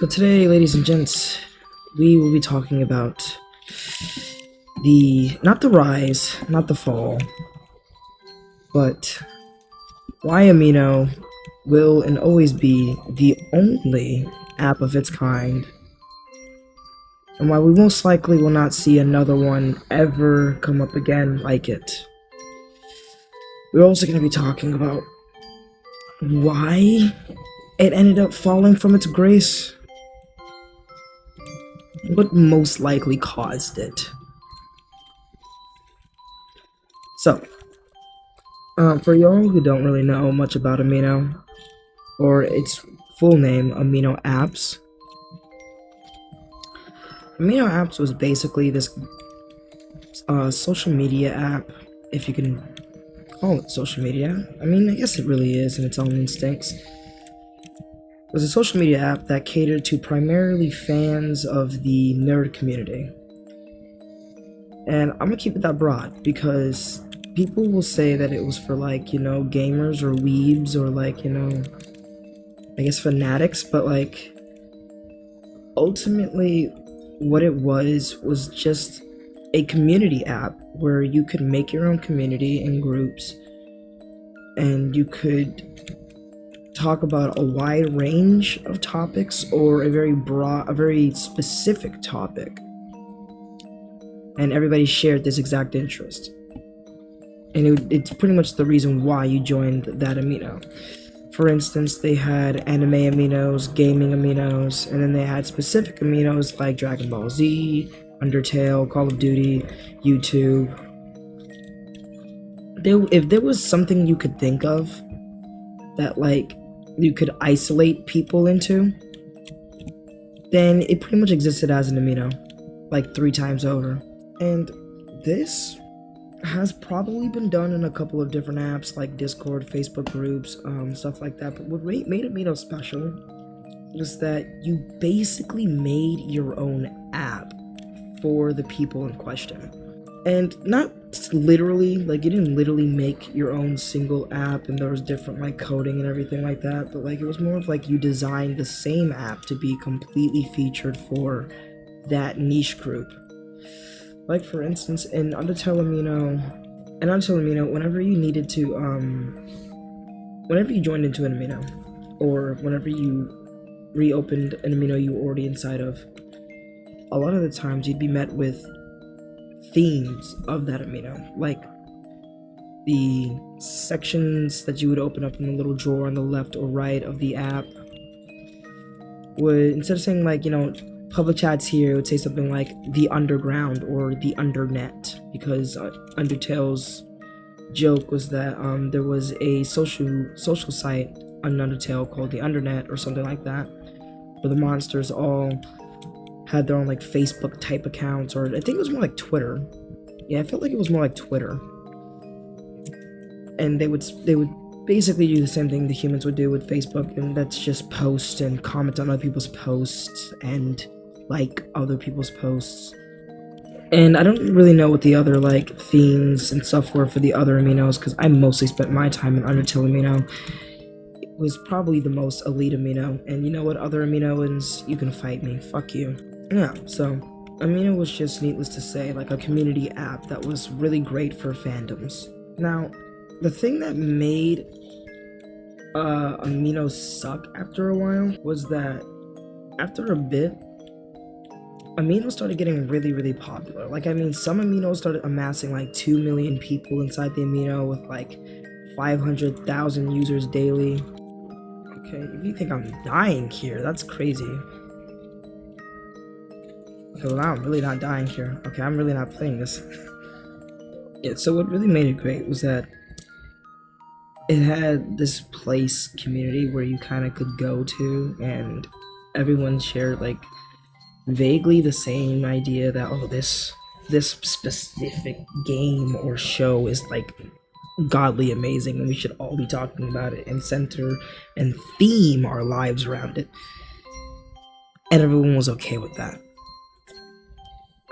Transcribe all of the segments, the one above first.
So today, ladies and gents, we will be talking about not the rise, not the fall, but why Amino will and always be the only app of its kind, and why we most likely will not see another one ever come up again like it. We're also going to be talking about why it ended up falling from its grace. What most likely caused it. So, for y'all who don't really know much about Amino, or its full name, Amino Apps, Amino Apps was basically this social media app, if you can call it social media. I mean, I guess it really is in its own instincts. It was a social media app that catered to primarily fans of the nerd community. And I'm gonna keep it that broad because people will say that it was for gamers or weebs or I guess fanatics, but ultimately what it was just a community app where you could make your own community in groups and you could talk about a wide range of topics or a very specific topic, and everybody shared this exact interest, and it's pretty much the reason why you joined that amino. For instance, they had anime aminos, gaming aminos, and then they had specific aminos like Dragon Ball Z, Undertale, Call of Duty, YouTube. If there was something you could think of that you could isolate people into, then it pretty much existed as an amino, 3 times over. And this has probably been done in a couple of different apps like Discord, Facebook groups, stuff like that. But what made Amino special was that you basically made your own app for the people in question. And not literally, you didn't literally make your own single app and there was different coding and everything like that, but it was more of you designed the same app to be completely featured for that niche group. For instance, in Undertale Amino, whenever you needed to, whenever you joined into an amino, or whenever you reopened an amino you were already inside of, a lot of the times you'd be met with themes of that amino, the sections that you would open up in the little drawer on the left or right of the app would, instead of saying public chats here, it would say something like the underground or the undernet, because Undertale's joke was that there was a social site on Undertale called the Undernet or something like that, where the monsters all had their own Facebook type accounts, or I think it was more like Twitter. Yeah, I felt like it was more like Twitter. And they would basically do the same thing the humans would do with Facebook, and that's just post and comment on other people's posts and like other people's posts. And I don't really know what the other themes and stuff were for the other aminos, because I mostly spent my time in Undertale Amino. It was probably the most elite amino, and you know what, other aminoans, you can fight me, fuck you. Yeah, so Amino was just, needless to say, a community app that was really great for fandoms. Now, the thing that made Amino suck after a while was that after a bit, Amino started getting really, really popular. Some aminos started amassing 2 million people inside the amino with 500,000 users daily. Okay, if you think I'm dying here, that's crazy. Okay, well now I'm really not dying here. Okay, I'm really not playing this. Yeah, so what really made it great was that it had this place community where you kind of could go to, and everyone shared vaguely the same idea that this specific game or show is godly amazing and we should all be talking about it and center and theme our lives around it, and everyone was okay with that.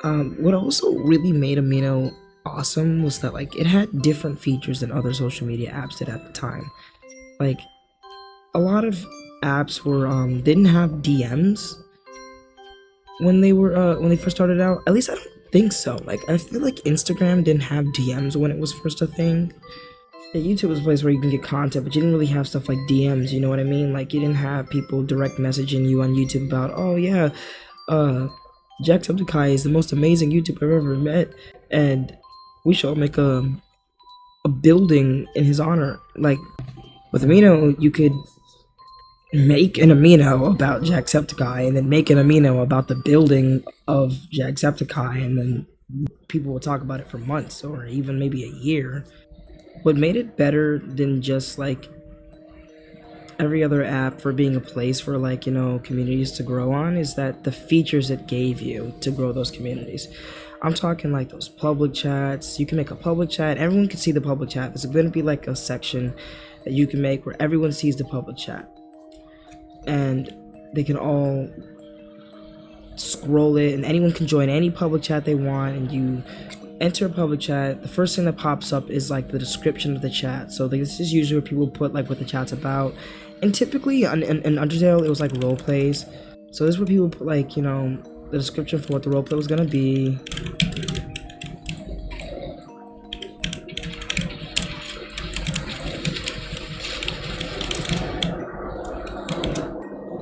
What also really made Amino awesome was that it had different features than other social media apps did at the time. A lot of apps were didn't have DMs when they first started out. At least I don't think so. Like I feel like Instagram didn't have DMs when it was first a thing. Yeah, YouTube was a place where you can get content, but you didn't really have stuff like DMs, you know what I mean? Like you didn't have people direct messaging you on YouTube about, oh yeah, Jacksepticeye is the most amazing YouTuber I've ever met, and we shall make a building in his honor. Like with Amino, you could make an Amino about Jacksepticeye, and then make an Amino about the building of Jacksepticeye, and then people will talk about it for months or even maybe a year. What made it better than just like every other app for being a place for like, you know, communities to grow on is that the features it gave you to grow those communities. I'm talking like those public chats. You can make a public chat, everyone can see the public chat. There's going to be like a section that you can make where everyone sees the public chat, and they can all scroll it, and anyone can join any public chat they want. And you enter a public chat, the first thing that pops up is like the description of the chat. So this is usually where people put like what the chat's about, and typically in Undertale it was like role plays. So this is where people put like, you know, the description for what the role play was gonna be.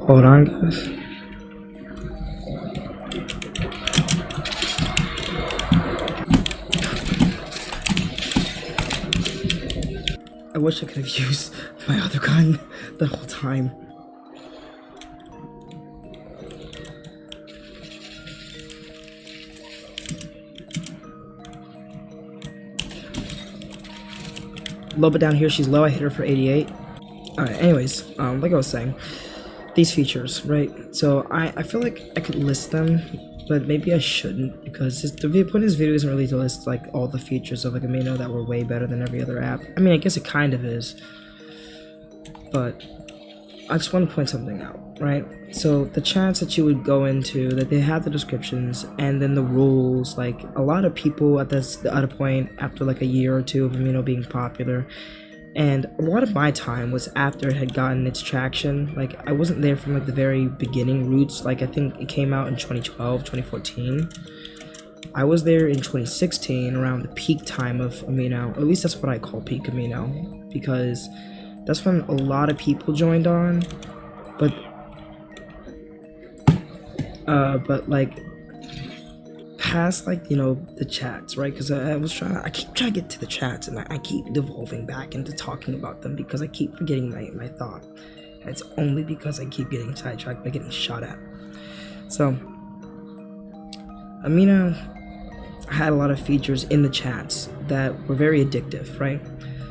Hold on, guys. I wish I could have used my other gun the whole time. Low but down here, she's low. I hit her for 88. Alright, anyways, like I was saying, these features, right? So I feel like I could list them, but maybe I shouldn't, because the point of this video isn't really to list like all the features of like Amino that were way better than every other app. I mean, I guess it kind of is, but I just want to point something out, right? So the chats that you would go into, that they have the descriptions and then the rules. Like a lot of people at a point after like a year or two of Amino being popular, and a lot of my time was after it had gotten its traction. Like I wasn't there from like the very beginning roots. Like I think it came out in 2012, 2014. I was there in 2016 around the peak time of Amino. At least that's what I call peak Amino, because that's when a lot of people joined on. But like past like, you know, the chats, right? Because I keep trying to get to the chats, and I keep devolving back into talking about them because I keep forgetting my thought. And it's only because I keep getting sidetracked by getting shot at. So Amino had a lot of features in the chats that were very addictive, right?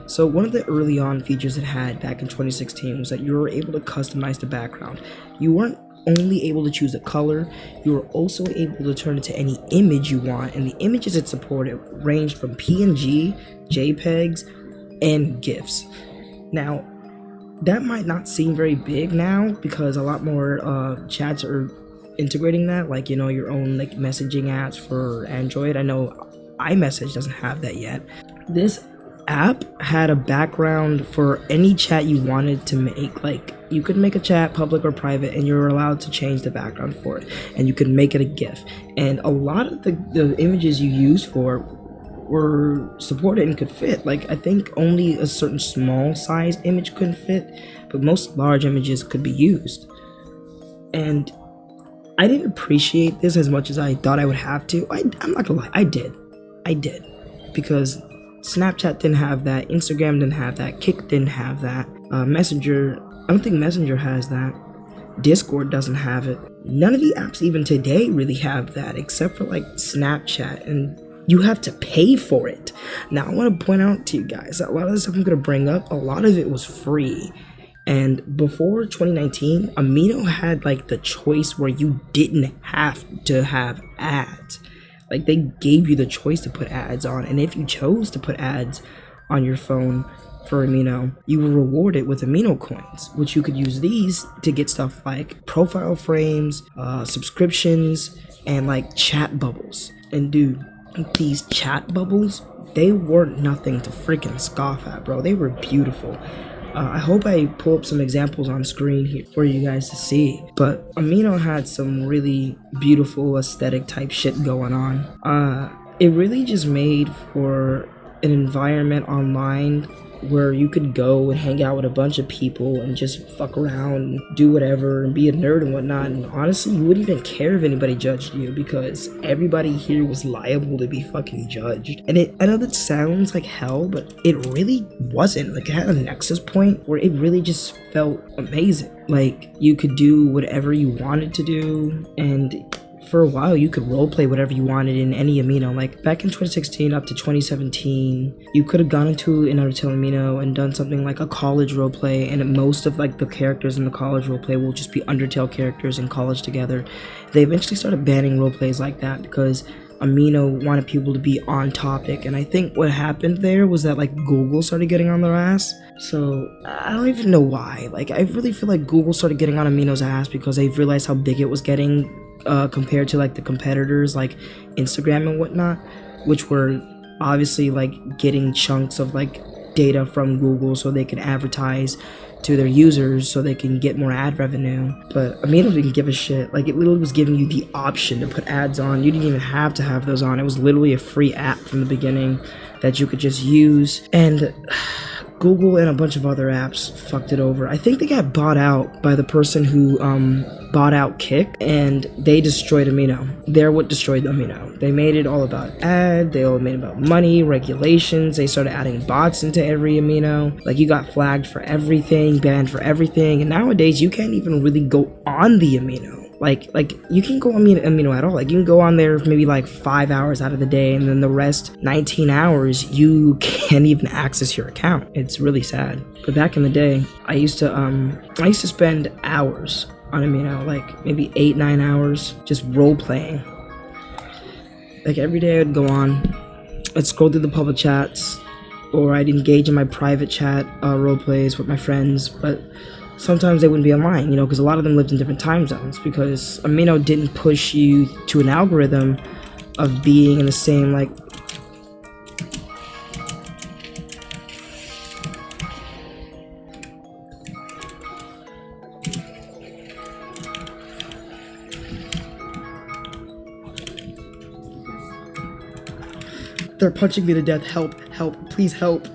So one of the early on features it had back in 2016 was that you were able to customize the background. You weren't only able to choose a color, you were also able to turn it to any image you want, and the images it supported ranged from PNG, JPEGs, and GIFs. Now, that might not seem very big now because a lot more chats are integrating that, like, you know, your own like messaging apps for Android. I know iMessage doesn't have that yet. This app had a background for any chat you wanted to make. Like you could make a chat public or private, and you're allowed to change the background for it, and you could make it a GIF. And a lot of the images you used for were supported and could fit. Like I think only a certain small sized image couldn't fit, but most large images could be used. And I didn't appreciate this as much as I thought I would have to. I'm not gonna lie, I did, because Snapchat didn't have that, Instagram didn't have that, Kik didn't have that, Messenger, I don't think Messenger has that, Discord doesn't have it. None of the apps even today really have that, except for like Snapchat, and you have to pay for it. Now I want to point out to you guys that a lot of the stuff I'm going to bring up, a lot of it was free. And before 2019, Amino had like the choice where you didn't have to have ads. Like they gave you the choice to put ads on, and if you chose to put ads on your phone for Amino, you were rewarded with Amino coins, which you could use these to get stuff like profile frames, subscriptions, and like chat bubbles. And dude, these chat bubbles, they were nothing to freaking scoff at, bro. They were beautiful. I hope I pull up some examples on screen here for you guys to see. But Amino had some really beautiful aesthetic type shit going on. It really just made for an environment online where you could go and hang out with a bunch of people and just fuck around and do whatever and be a nerd and whatnot. And honestly, you wouldn't even care if anybody judged you because everybody here was liable to be fucking judged. And I know that sounds like hell, but it really wasn't. Like, it had a nexus point where it really just felt amazing. Like, you could do whatever you wanted to do, and for a while you could roleplay whatever you wanted in any Amino. Like back in 2016 up to 2017, you could have gone into an Undertale Amino and done something like a college roleplay, and most of like the characters in the college roleplay will just be Undertale characters in college together. They eventually started banning roleplays like that because Amino wanted people to be on topic, and I think what happened there was that like Google started getting on their ass. So I don't even know why. Like, I really feel like Google started getting on Amino's ass because they realized how big it was getting compared to like the competitors like Instagram and whatnot, which were obviously like getting chunks of like data from Google so they can advertise to their users so they can get more ad revenue. But Amino didn't give a shit. Like, it literally was giving you the option to put ads on. You didn't even have to have those on. It was literally a free app from the beginning that you could just use. And Google and a bunch of other apps fucked it over. I think they got bought out by the person who bought out Kick, and they destroyed Amino. They're what destroyed Amino. They made it all about ad, they all made it about money, regulations, they started adding bots into every Amino. Like, you got flagged for everything, banned for everything, and nowadays you can't even really go on the Amino. Like you can go on Amino at all. Like, you can go on there for maybe like 5 hours out of the day, and then the rest 19 hours you can't even access your account. It's really sad. But back in the day, I used to spend hours on Amino, like maybe 8-9 hours just role playing. Like, every day I'd go on, I'd scroll through the public chats, or I'd engage in my private chat role plays with my friends. But sometimes they wouldn't be online, you know, because a lot of them lived in different time zones, because Amino didn't push you to an algorithm of being in the same, like, they're punching me to death. Help, help, please help.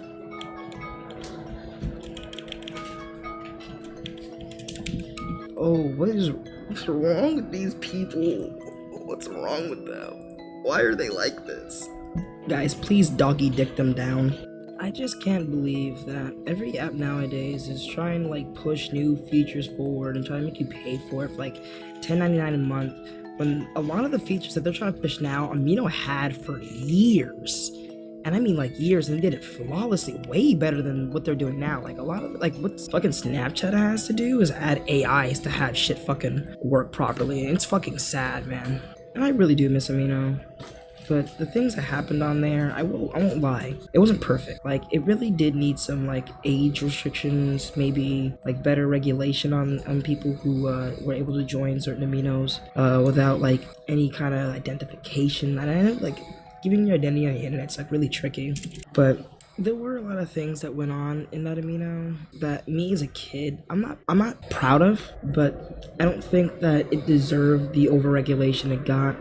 Oh, what's wrong with these people? What's wrong with them? Why are they like this? Guys, please doggy dick them down. I just can't believe that every app nowadays is trying to like push new features forward and try to make you pay for it for like $10.99 a month, when a lot of the features that they're trying to push now, Amino had for years. And I mean like years, and they did it flawlessly, way better than what they're doing now. Like, a lot of, like, what fucking Snapchat has to do is add AIs to have shit fucking work properly. And it's fucking sad, man. And I really do miss Amino. But the things that happened on there, I won't lie, it wasn't perfect. Like, it really did need some like age restrictions, maybe like better regulation on people who were able to join certain Aminos without like any kind of identification. And I know, like, giving your identity on the internet's like really tricky, but there were a lot of things that went on in that Amino that me as a kid, I'm not proud of, but I don't think that it deserved the overregulation it got.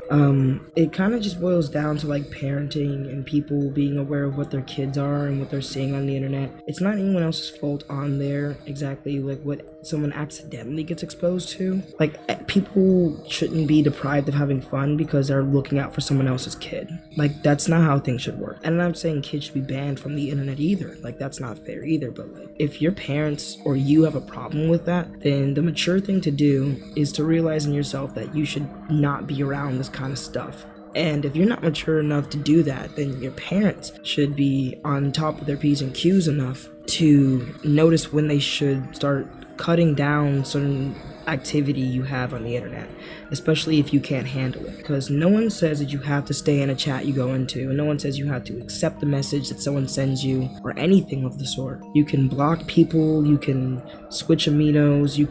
It kind of just boils down to like parenting and people being aware of what their kids are and what they're seeing on the internet. It's not anyone else's fault on there exactly like what someone accidentally gets exposed to. Like, people shouldn't be deprived of having fun because they're looking out for someone else's kid. Like, that's not how things should work. And I'm not saying kids should be banned from the internet either. Like, that's not fair either. But like, if your parents or you have a problem with that, then the mature thing to do is to realize in yourself that you should not be around this kind of stuff. And if you're not mature enough to do that, then your parents should be on top of their P's and Q's enough to notice when they should start cutting down certain activity you have on the internet, especially if you can't handle it. Because no one says that you have to stay in a chat you go into, and no one says you have to accept the message that someone sends you or anything of the sort. You can block people, you can switch aminos, you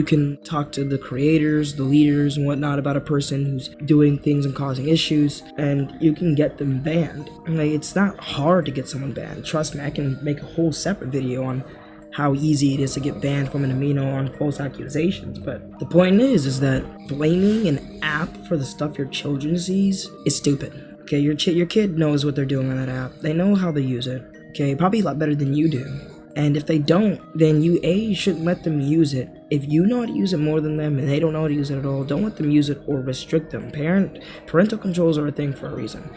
can talk to the creators, the leaders and whatnot about a person who's doing things and causing issues, and you can get them banned. Like, it's not hard to get someone banned. Trust me, I can make a whole separate video on how easy it is to get banned from an amino on false accusations. But the point is that blaming an app for the stuff your children sees is stupid. Okay, your kid knows what they're doing on that app. They know how they use it. Okay, probably a lot better than you do. And if they don't, then you shouldn't let them use it. If you know how to use it more than them and they don't know how to use it at all, don't let them use it or restrict them. Parental controls are a thing for a reason.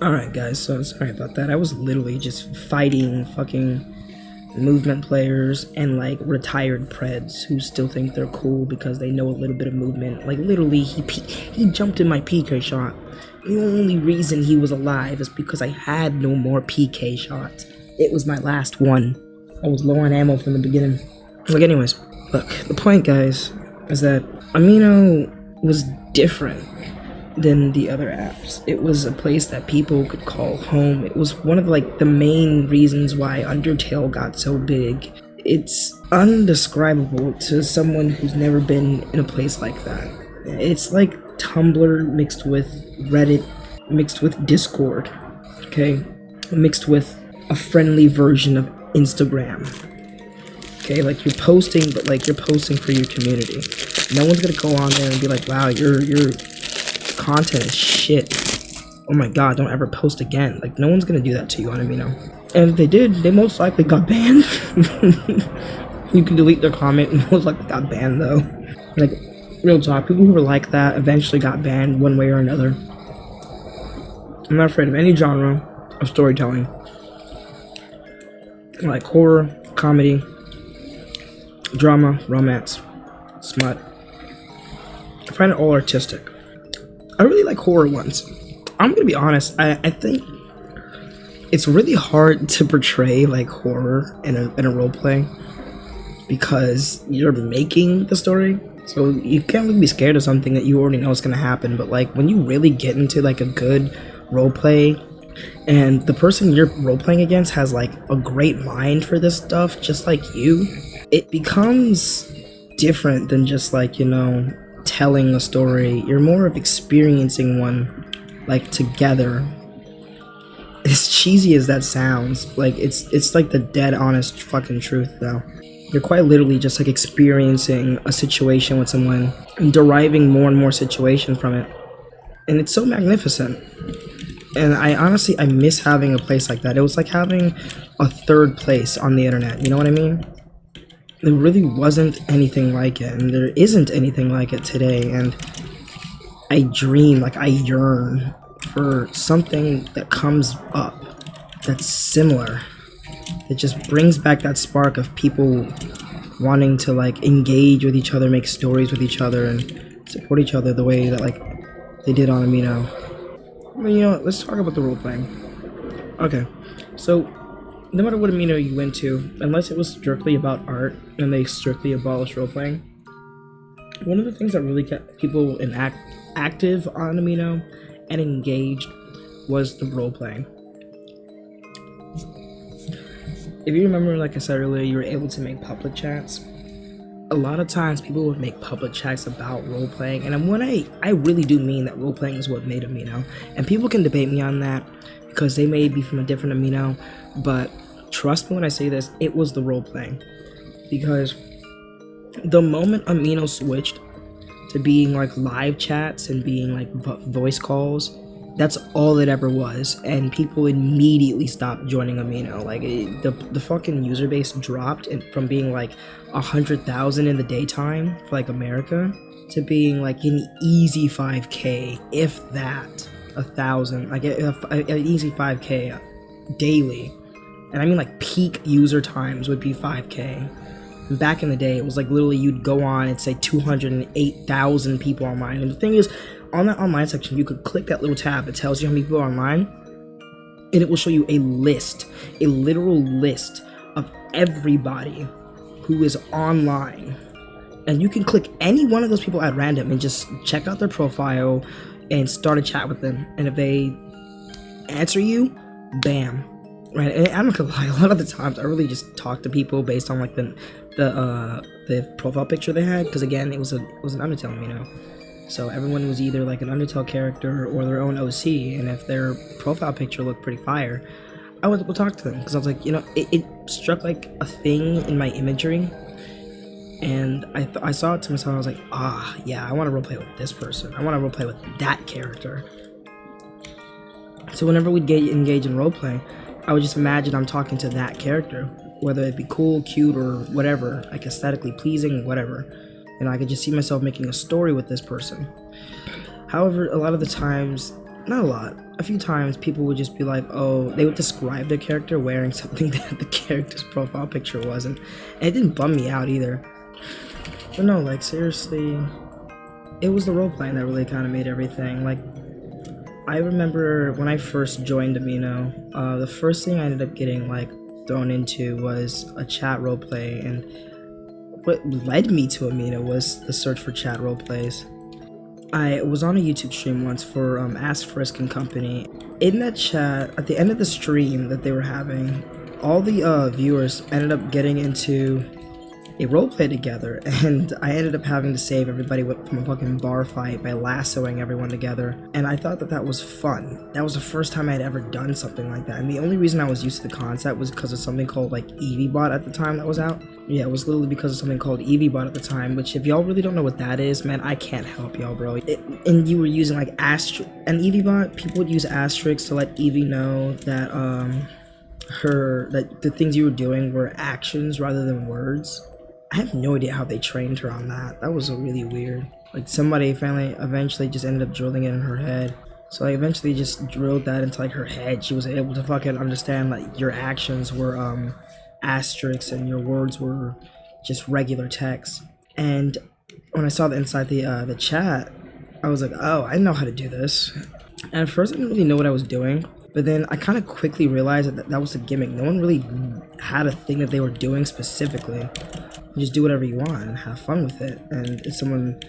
Alright guys, so sorry about that. I was literally just fighting fucking movement players and like retired preds who still think they're cool because they know a little bit of movement. Like literally he jumped in my PK shot. The only reason he was alive is because I had no more PK shots. It was my last one. I was low on ammo from the beginning. Like anyways, look, the point guys is that Amino was different than the other apps. It was a place that people could call home. It was one of like the main reasons why Undertale got so big. It's undescribable to someone who's never been in a place like that. It's like Tumblr mixed with Reddit, mixed with Discord, okay? Mixed with a friendly version of Instagram. Okay, like you're posting, but like you're posting for your community. No one's gonna go on there and be like, wow, your content is shit. Oh my god, don't ever post again. Like, no one's gonna do that to you on Amino. And if they did, they most likely got banned. You can delete their comment and most likely got banned though. Like, real talk, people who were like that eventually got banned one way or another. I'm not afraid of any genre of storytelling. Like horror, comedy, drama, romance, smut. I find it all artistic. I really like horror ones. I'm gonna be honest, I think it's really hard to portray like horror in a roleplay because you're making the story. So you can't really be scared of something that you already know is gonna happen, but like when you really get into like a good roleplay and the person you're role-playing against has like a great mind for this stuff just like you, it becomes different than just like, you know, telling a story. You're more of experiencing one like together. As cheesy as that sounds, like it's like the dead honest fucking truth though. You're quite literally just like experiencing a situation with someone and deriving more and more situation from it. And it's so magnificent. And I honestly miss having a place like that. It was like having a third place on the internet, you know what I mean? There really wasn't anything like it, and there isn't anything like it today, and I dream, like I yearn for something that comes up that's similar. It just brings back that spark of people wanting to like engage with each other, make stories with each other, and support each other the way that like they did on Amino. Well, you know what, let's talk about the role-playing. Okay, so no matter what Amino you went to, unless it was strictly about art and they strictly abolished role-playing, one of the things that really kept people active on Amino and engaged was the role-playing. If you remember, like I said earlier, you were able to make public chats. A lot of times people would make public chats about role-playing, and when I really do mean that role-playing is what made Amino. And people can debate me on that because they may be from a different Amino, but trust me when I say this, it was the role-playing. Because the moment Amino switched to being like live chats and being like voice calls, that's all it ever was, and people immediately stopped joining Amino. Like the fucking user base dropped from being like 100,000 in the daytime for like America to being like an easy 5K, if that, 1,000, like an easy 5K daily. And I mean like peak user times would be 5K. And back in the day, it was like literally you'd go on and say 208,000 people online. And the thing is, on that online section, you could click that little tab that tells you how many people are online, and it will show you a list, a literal list of everybody who is online. And you can click any one of those people at random and just check out their profile and start a chat with them. And if they answer you, bam. Right? And I'm not gonna lie, a lot of the times I really just talk to people based on like the profile picture they had, because again, it was an Undertale, you know. So everyone was either like an Undertale character or their own OC, and if their profile picture looked pretty fire, I would talk to them because I was like, you know, it struck like a thing in my imagery, and I saw it to myself. I was like, ah, yeah, I want to roleplay with this person. I want to roleplay with that character. So whenever we'd engage in roleplay, I would just imagine I'm talking to that character, whether it be cool, cute, or whatever, like aesthetically pleasing, whatever. And I could just see myself making a story with this person. However, a lot of the times, not a lot, a few times, people would just be like, oh, they would describe their character wearing something that the character's profile picture wasn't. And it didn't bum me out either. But no, like, seriously, it was the role-playing that really kind of made everything. Like, I remember when I first joined Amino, the first thing I ended up getting, like, thrown into was a chat roleplay, and what led me to Amino was the search for chat roleplays. I was on a YouTube stream once for Ask Frisk and Company. In that chat, at the end of the stream that they were having, all the viewers ended up getting into a roleplay together, and I ended up having to save everybody from a fucking bar fight by lassoing everyone together. And I thought that that was fun. That was the first time I had ever done something like that, and the only reason I was used to the concept was because of something called like EVBot at the time that was out. Yeah, it was literally because of something called EVBot at the time, which if y'all really don't know what that is, man, I can't help y'all, bro. And you were using like an EVBot, people would use asterisks to let Evie know that that the things you were doing were actions rather than words. I have no idea how they trained her on that. That was really weird. Like somebody finally eventually just ended up drilling it in her head. So I eventually just drilled that into like her head. She was able to fucking understand like your actions were asterisks and your words were just regular text. And when I saw the inside the chat, I was like, oh, I know how to do this. And at first I didn't really know what I was doing. But then I kind of quickly realized that that was a gimmick. No one really had a thing that they were doing specifically. You just do whatever you want and have fun with it. And if someone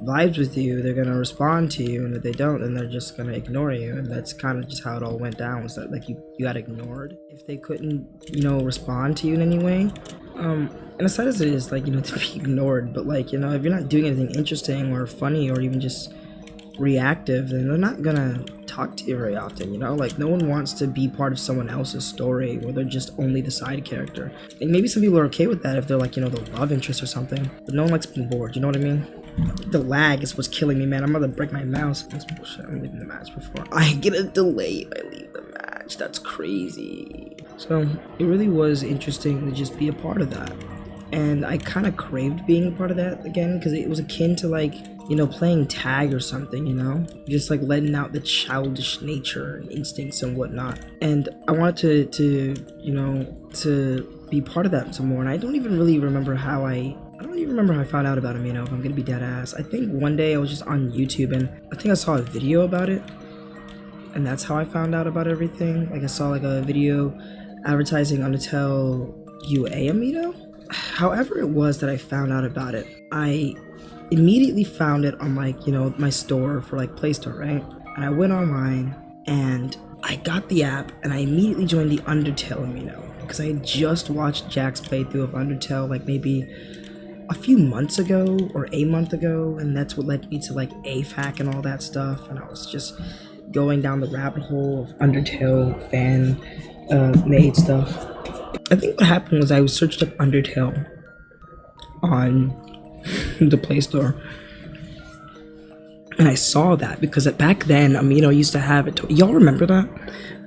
vibes with you, they're gonna respond to you, and if they don't, then they're just gonna ignore you. And that's kind of just how it all went down. Was that like you got ignored if they couldn't, you know, respond to you in any way. And as sad as it is, like, you know, to be ignored, but like, you know, if you're not doing anything interesting or funny or even just reactive, then they're not gonna talk to you very often, you know? Like, no one wants to be part of someone else's story where they're just only the side character. And maybe some people are okay with that if they're like, you know, the love interest or something, but no one likes being bored, you know what I mean? The lag is what's killing me, man. I'm about to break my mouse. That's bullshit. I'm leaving the match before I get a delay if I leave the match. That's crazy. So it really was interesting to just be a part of that. And I kind of craved being a part of that again, because it was akin to like, you know, playing tag or something, you know, just like letting out the childish nature and instincts and whatnot. And I wanted to you know, to be part of that some more. And I don't even really remember how I found out about Amino, if I'm gonna be dead ass. I think one day I was just on YouTube and I think I saw a video about it, and that's how I found out about everything. Like I saw like a video advertising Undertale UA Amino. However it was that I found out about it, I immediately found it on like, you know, my store for like Play Store, right? And I went online and I got the app and I immediately joined the Undertale Amino because I had just watched Jack's playthrough of Undertale like maybe a few months ago or a month ago, and that's what led me to like AFAC and all that stuff. And I was just going down the rabbit hole of Undertale fan made stuff. I think what happened was I searched up Undertale on the Play Store, and I saw that because back then Amino used to have it. Y'all remember that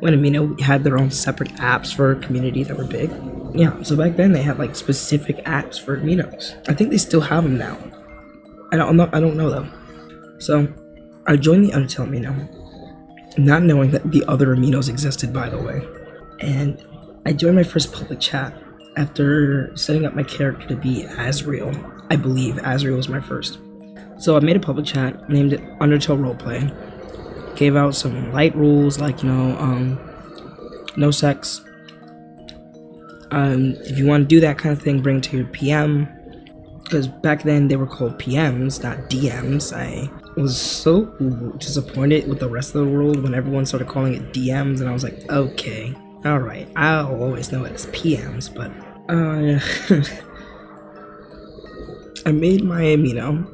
when Amino had their own separate apps for communities that were big? Yeah, so back then they had like specific apps for Aminos. I think they still have them now. I don't know though. So I joined the Undertale Amino, not knowing that the other Aminos existed, by the way. And I joined my first public chat after setting up my character to be Azriel. I believe Azriel was my first. So I made a public chat, named it Undertale Roleplay. Gave out some light rules like, you know, no sex. If you want to do that kind of thing, bring it to your PM. Because back then they were called PMs, not DMs. I was so disappointed with the rest of the world when everyone started calling it DMs, and I was like, okay, alright, I'll always know it as PMs, but I made my Amino,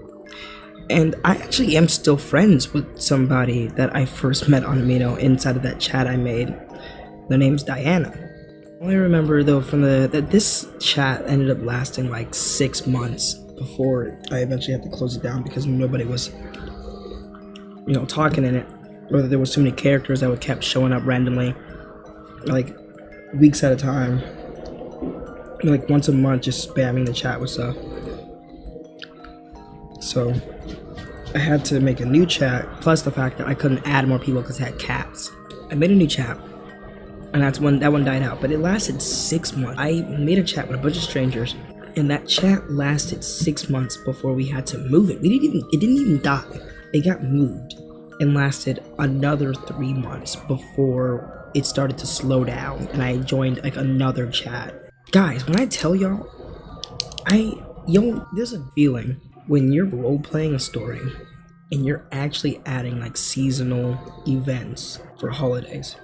and I actually am still friends with somebody that I first met on Amino inside of that chat I made. Their name's Diana. All I remember though from that this chat ended up lasting like 6 months before I eventually had to close it down because nobody was, talking in it. Or there was too many characters that would kept showing up randomly, like weeks at a time, like once a month, just spamming the chat with stuff. So I had to make a new chat, plus the fact that I couldn't add more people because I had cats. I made a new chat, and that one died out, but it lasted 6 months. I made a chat with a bunch of strangers, and that chat lasted 6 months before we had to move it. It didn't even die. It got moved and lasted another 3 months before it started to slow down, and I joined like another chat. Guys, when I tell y'all, there's a feeling when you're role-playing a story and you're actually adding like seasonal events for holidays.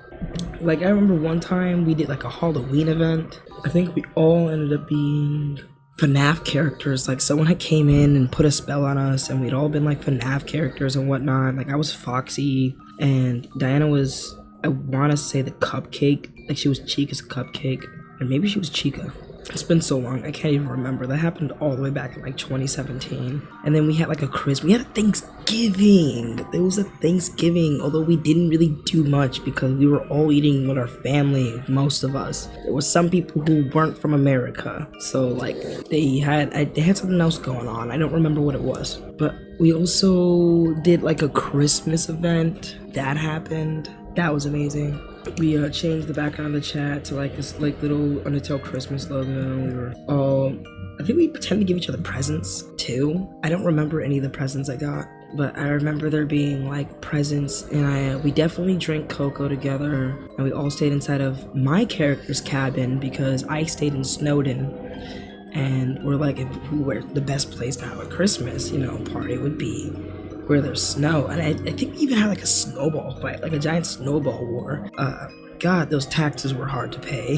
Like I remember one time we did like a Halloween event. I think we all ended up being FNAF characters. Like someone had came in and put a spell on us and we'd all been like FNAF characters and whatnot. Like I was Foxy and Diana was, I want to say, the cupcake. Like she was Chica's cupcake, or maybe she was Chica. It's been so long, I can't even remember. That happened all the way back in like 2017. And then we had like we had a Thanksgiving. There was a Thanksgiving, although we didn't really do much because we were all eating with our family, most of us. There was some people who weren't from America. So like they had something else going on. I don't remember what it was. But we also did like a Christmas event. That happened. That was amazing. We changed the background of the chat to like this like little Undertale Christmas logo. We were all, I think we pretended to give each other presents too. I don't remember any of the presents I got, but I remember there being like presents, and we definitely drank cocoa together, and we all stayed inside of my character's cabin because I stayed in Snowden. And we're like, where the best place to have a Christmas, party would be where there's snow. And I think we even had like a snowball fight, like a giant snowball war. God, those taxes were hard to pay.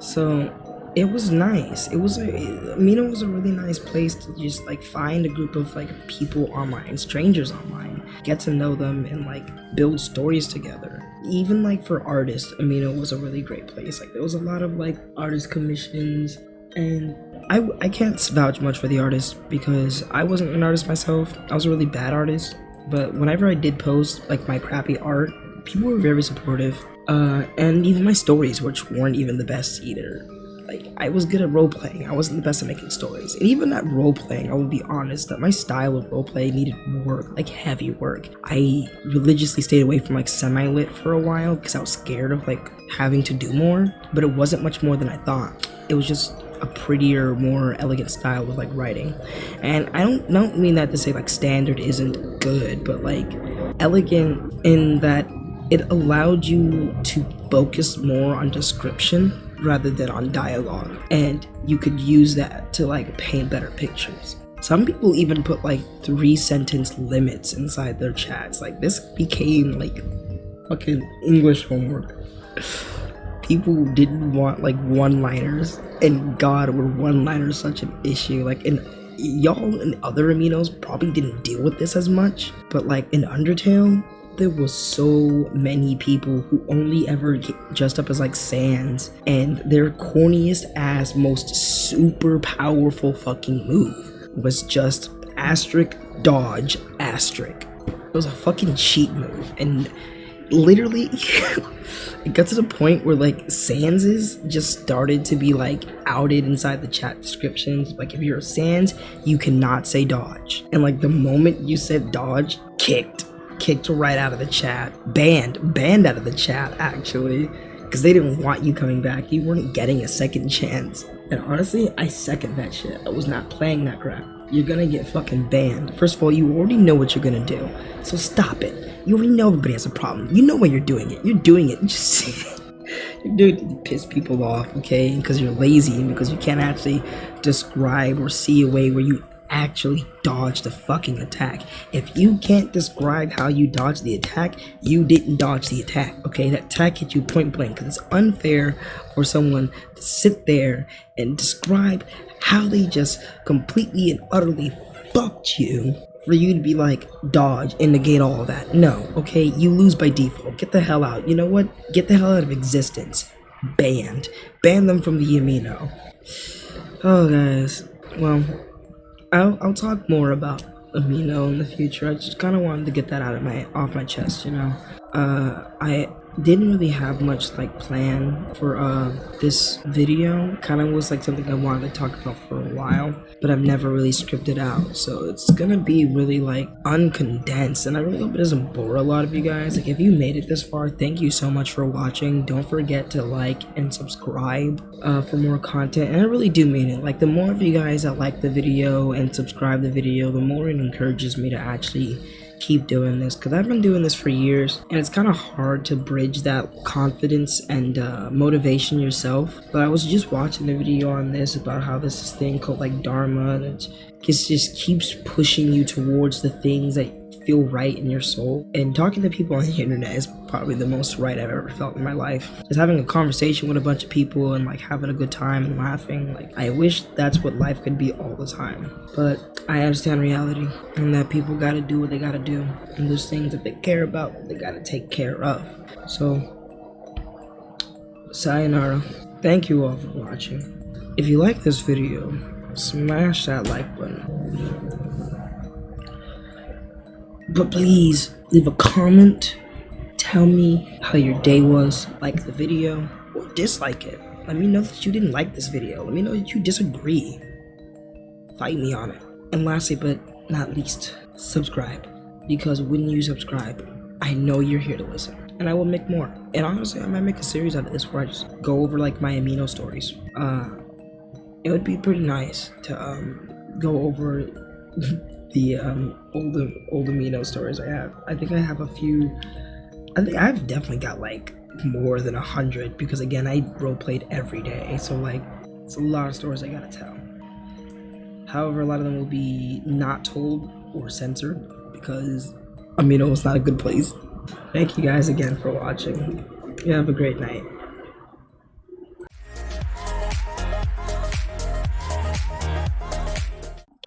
So it was nice. Amino was a really nice place to just like find a group of like people online, strangers online, get to know them and like build stories together. Even like for artists, Amino was a really great place. Like there was a lot of like artist commissions, and I can't vouch much for the artists because I wasn't an artist myself. I was a really bad artist, but whenever I did post like my crappy art, people were very supportive, and even my stories, which weren't even the best either. Like I was good at role-playing, I wasn't the best at making stories, and even at role-playing, I will be honest that my style of role-play needed work, like heavy work. I religiously stayed away from like semi-lit for a while because I was scared of like having to do more, but it wasn't much more than I thought. It was just a prettier, more elegant style of like writing. And I don't mean that to say like standard isn't good, but like elegant in that it allowed you to focus more on description rather than on dialogue, and you could use that to like paint better pictures. Some people even put like 3-sentence limits inside their chats. Like this became like fucking English homework. People didn't want like one-liners, and God, were one-liners such an issue. Like, and y'all and other Aminos probably didn't deal with this as much, but like in Undertale, there was so many people who only ever get dressed up as like Sans, and their corniest ass, most super powerful fucking move was just asterisk dodge asterisk. It was a fucking cheat move, and literally it got to the point where like Sanses just started to be like outed inside the chat descriptions. Like if you're a Sans, you cannot say dodge, and like the moment you said dodge, kicked right out of the chat, banned out of the chat actually, because they didn't want you coming back. You weren't getting a second chance. And honestly, I second that shit. I was not playing that crap. You're gonna get fucking banned. First of all, you already know what you're gonna do, so stop it. You already know everybody has a problem. You know why you're doing it. You're doing it just you're doing it to piss people off, okay? Because you're lazy and because you can't actually describe or see a way where you actually dodge the fucking attack. If you can't describe how you dodge the attack, you didn't dodge the attack, okay? That attack hit you point blank, because it's unfair for someone to sit there and describe how they just completely and utterly fucked you for you to be like, dodge and negate all of that. No, okay? You lose by default. Get the hell out. You know what? Get the hell out of existence. Banned. Ban them from the Amino. Oh, guys. Well, I'll talk more about Amino in the future. I just kind of wanted to get that off my chest, you know. I didn't really have much like plan for this video. Kind of was like something I wanted to talk about for a while, but I've never really scripted out, so it's gonna be really like uncondensed, and I really hope it doesn't bore a lot of you guys. Like, if you made it this far, thank you so much for watching. Don't forget to like and subscribe for more content, and I really do mean it. Like, the more of you guys that like the video and subscribe the video, the more it encourages me to actually keep doing this, because I've been doing this for years, and it's kind of hard to bridge that confidence and motivation yourself. But I was just watching a video on this about how this thing called like Dharma, and it just keeps pushing you towards the things that feel right in your soul. And talking to people on the internet is probably the most right I've ever felt in my life. Just having a conversation with a bunch of people and like having a good time and laughing. Like, I wish that's what life could be all the time. But I understand reality, and that people gotta do what they gotta do. And there's things that they care about, they gotta take care of. So, sayonara. Thank you all for watching. If you like this video, smash that like button. But please, leave a comment. Tell me how your day was, like the video, or dislike it. Let me know that you didn't like this video. Let me know that you disagree. Fight me on it. And lastly, but not least, subscribe. Because when you subscribe, I know you're here to listen. And I will make more. And honestly, I might make a series out of this where I just go over like my Amino stories. It would be pretty nice to go over the old Amino stories I have. I think I have a few. I think I've definitely got like more than 100, because again, I roleplayed every day, so like it's a lot of stories I gotta tell. However, a lot of them will be not told or censored because Amino is not a good place. Thank you guys again for watching. You have a great night.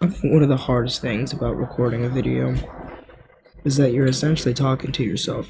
I think one of the hardest things about recording a video is that you're essentially talking to yourself.